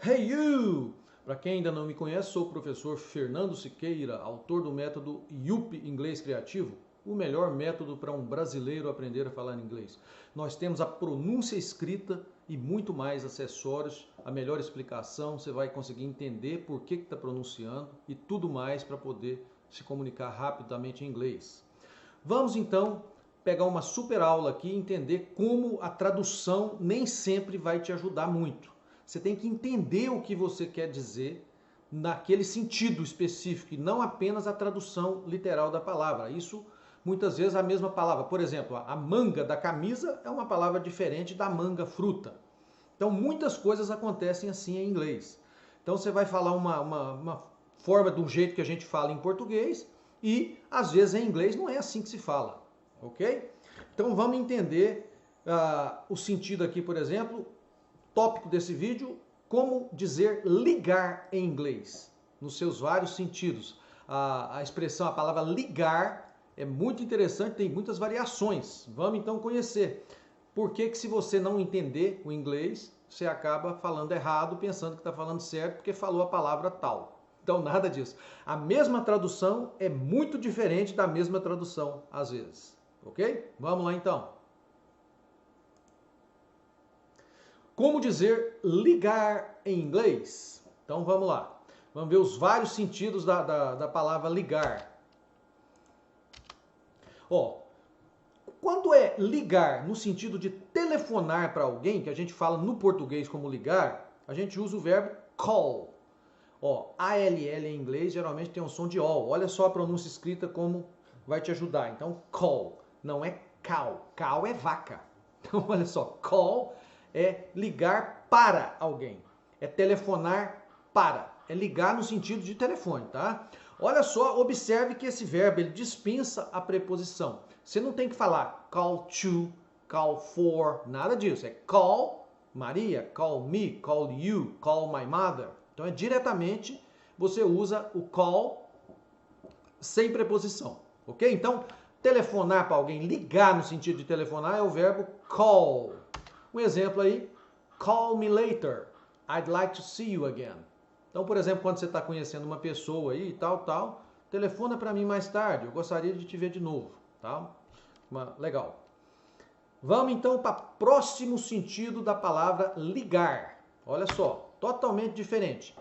Hey you! Para quem ainda não me conhece, sou o professor Fernando Siqueira, autor do método IUP Inglês Criativo, o melhor método para um brasileiro aprender a falar inglês. Nós temos a pronúncia escrita e muito mais acessórios, a melhor explicação, você vai conseguir entender por que está pronunciando e tudo mais para poder se comunicar rapidamente em inglês. Vamos então pegar uma super aula aqui e entender como a tradução nem sempre vai te ajudar muito. Você tem que entender o que você quer dizer naquele sentido específico e não apenas a tradução literal da palavra. Isso muitas vezes a mesma palavra. Por exemplo, a manga da camisa é uma palavra diferente da manga fruta. Então muitas coisas acontecem assim em inglês. Então você vai falar uma forma de um jeito que a gente fala em português e às vezes em inglês não é assim que se fala, ok? Então vamos entender o sentido aqui, por exemplo, tópico desse vídeo, como dizer ligar em inglês, nos seus vários sentidos. A expressão, a palavra ligar é muito interessante, tem muitas variações. Vamos então conhecer. Por que se você não entender o inglês, você acaba falando errado, pensando que está falando certo, porque falou a palavra tal. Então, nada disso. A mesma tradução é muito diferente da mesma tradução, às vezes. Ok? Vamos lá, então. Como dizer ligar em inglês? Então, vamos lá. Vamos ver os vários sentidos da palavra ligar. Quando é ligar no sentido de telefonar para alguém, que a gente fala no português como ligar, a gente usa o verbo call. A-L-L em inglês geralmente tem um som de O. Olha só a pronúncia escrita como vai te ajudar. Então, call, não é cow. Cow é vaca. Então, olha só, call é ligar para alguém. É telefonar para. É ligar no sentido de telefone, tá? Olha só, observe que esse verbo ele dispensa a preposição. Você não tem que falar call to, call for, nada disso. É call Maria, call me, call you, call my mother. Então é diretamente, você usa o call sem preposição, ok? Então, telefonar para alguém, ligar no sentido de telefonar é o verbo call. Um exemplo aí, call me later, I'd like to see you again. Então, por exemplo, quando você está conhecendo uma pessoa aí, tal, telefona para mim mais tarde, eu gostaria de te ver de novo, tá? Legal. Vamos então para o próximo sentido da palavra ligar. Olha só, totalmente diferente.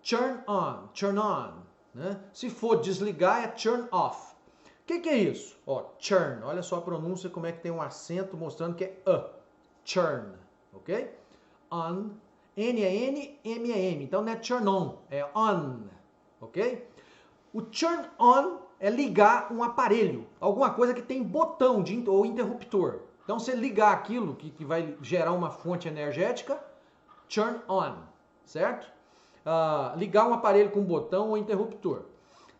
Turn on, né? Se for desligar é turn off. O que é isso? Churn, olha só a pronúncia, como é que tem um acento mostrando que é churn, ok? On, N é N, M é M, então não é turn on, é on, ok? O turn on é ligar um aparelho, alguma coisa que tem botão ou interruptor. Então, você ligar aquilo que vai gerar uma fonte energética, turn on, certo? Ligar um aparelho com botão ou interruptor.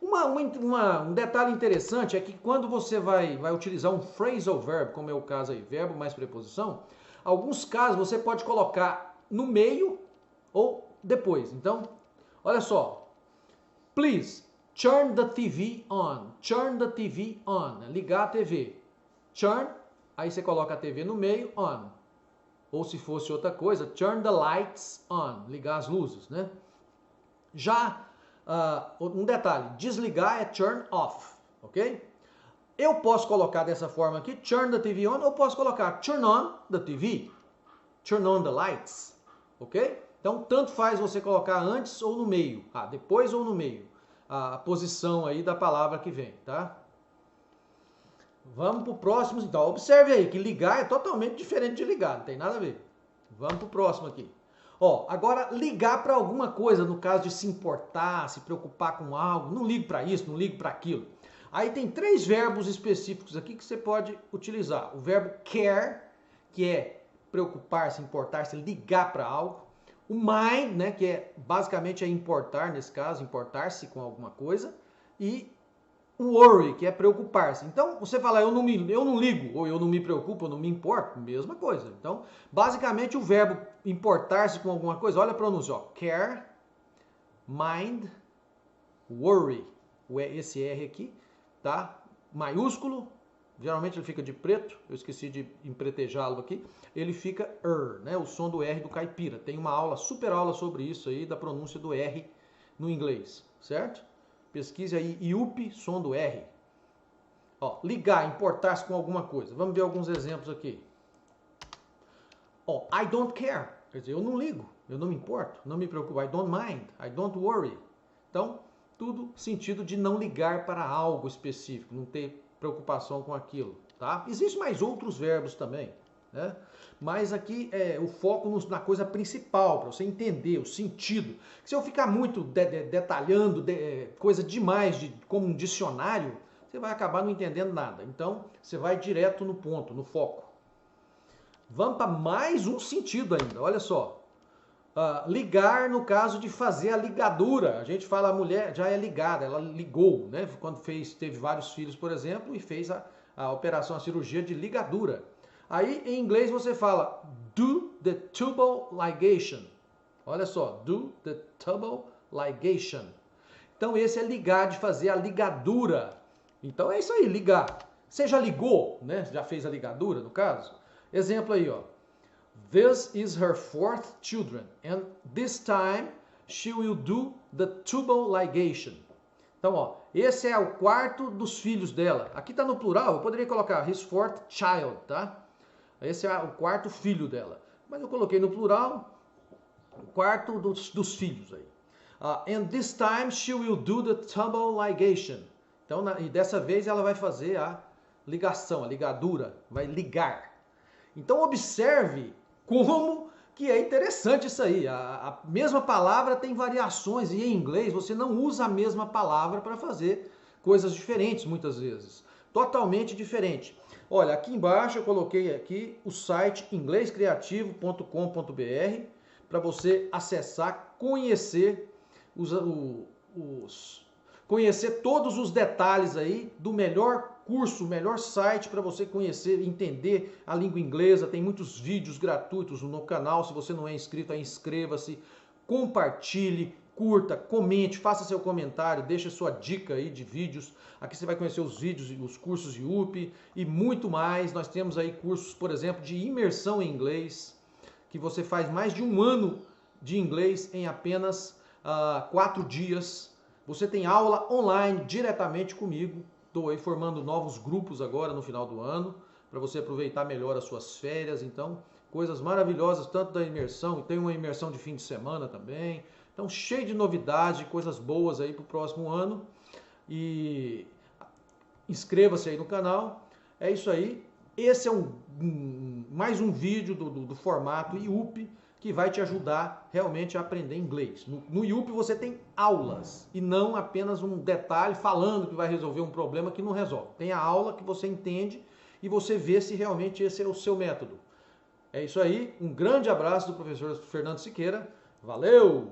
Um detalhe interessante é que quando você vai utilizar um phrasal verb, como é o caso aí, verbo mais preposição, alguns casos você pode colocar no meio ou depois. Então, olha só. Please, turn the TV on. Turn the TV on. Ligar a TV. Turn, aí você coloca a TV no meio, on. Ou se fosse outra coisa, turn the lights on. Ligar as luzes, né? Já, um detalhe, desligar é turn off, ok? Eu posso colocar dessa forma aqui, turn the TV on, ou posso colocar turn on the TV, turn on the lights, ok? Então, tanto faz você colocar antes ou no meio, depois ou no meio, a posição aí da palavra que vem, tá? Vamos pro próximo, então. Observe aí que ligar é totalmente diferente de ligar, não tem nada a ver. Vamos pro próximo aqui. Agora ligar para alguma coisa, no caso de se importar, se preocupar com algo, não ligo para isso, não ligo para aquilo. Aí tem 3 verbos específicos aqui que você pode utilizar. O verbo care, que é preocupar-se, importar-se, ligar para algo. O mind, né, que basicamente é importar, nesse caso, importar-se com alguma coisa. E o worry, que é preocupar-se. Então, você fala, eu não ligo, ou eu não me preocupo, eu não me importo, mesma coisa. Então, basicamente, o verbo importar-se com alguma coisa, olha a pronúncia, care, mind, worry. Esse R aqui, tá? Maiúsculo, geralmente ele fica de preto, eu esqueci de empretejá-lo aqui, ele fica né? O som do R do caipira. Tem uma aula, super aula sobre isso aí, da pronúncia do R no inglês, certo? Pesquise aí, IUP, som do R. Ó, ligar, importar-se com alguma coisa. Vamos ver alguns exemplos aqui. Ó, I don't care, quer dizer, eu não ligo, eu não me importo, não me preocupo. I don't mind, I don't worry. Então, tudo sentido de não ligar para algo específico, não ter preocupação com aquilo, tá? Existem mais outros verbos também, né? Mas aqui o foco na coisa principal, para você entender o sentido. Se eu ficar muito detalhando coisa demais, como um dicionário, você vai acabar não entendendo nada. Então, você vai direto no ponto, no foco. Vamos para mais um sentido ainda, olha só. Ligar no caso de fazer a ligadura. A gente fala a mulher já é ligada, ela ligou, né? Quando teve vários filhos, por exemplo, e fez a operação, a cirurgia de ligadura. Aí em inglês você fala do the tubal ligation. Olha só, do the tubal ligation. Então esse é ligar, de fazer a ligadura. Então é isso aí, ligar. Você já ligou, né? Já fez a ligadura, no caso? Exemplo aí, ó. This is her fourth children, and this time she will do the tubal ligation. Então, ó, esse é o quarto dos filhos dela. Aqui tá no plural, eu poderia colocar his fourth child, tá? Esse é o quarto filho dela. Mas eu coloquei no plural, o quarto dos filhos aí. And this time she will do the tubal ligation. Então, e dessa vez ela vai fazer a ligação, a ligadura, vai ligar. Então, observe como que é interessante isso aí. A mesma palavra tem variações e em inglês você não usa a mesma palavra para fazer coisas diferentes muitas vezes. Totalmente diferente. Olha, aqui embaixo eu coloquei aqui o site inglescreativo.com.br para você acessar, conhecer conhecer todos os detalhes aí do melhor curso, o melhor site para você conhecer, entender a língua inglesa. Tem muitos vídeos gratuitos no canal. Se você não é inscrito, aí inscreva-se, compartilhe, curta, comente, faça seu comentário, deixe sua dica aí de vídeos. Aqui você vai conhecer os vídeos, os cursos de UP e muito mais. Nós temos aí cursos, por exemplo, de imersão em inglês, que você faz mais de 1 ano de inglês em apenas 4 dias. Você tem aula online diretamente comigo. Estou aí formando novos grupos agora no final do ano, para você aproveitar melhor as suas férias. Então, coisas maravilhosas, tanto da imersão, e tem uma imersão de fim de semana também. Então, cheio de novidades, coisas boas aí para o próximo ano. E inscreva-se aí no canal. É isso aí. Esse é mais um vídeo do formato IUP, que vai te ajudar realmente a aprender inglês. No IUP você tem aulas e não apenas um detalhe falando que vai resolver um problema que não resolve. Tem a aula que você entende e você vê se realmente esse é o seu método. É isso aí, um grande abraço do professor Fernando Siqueira. Valeu!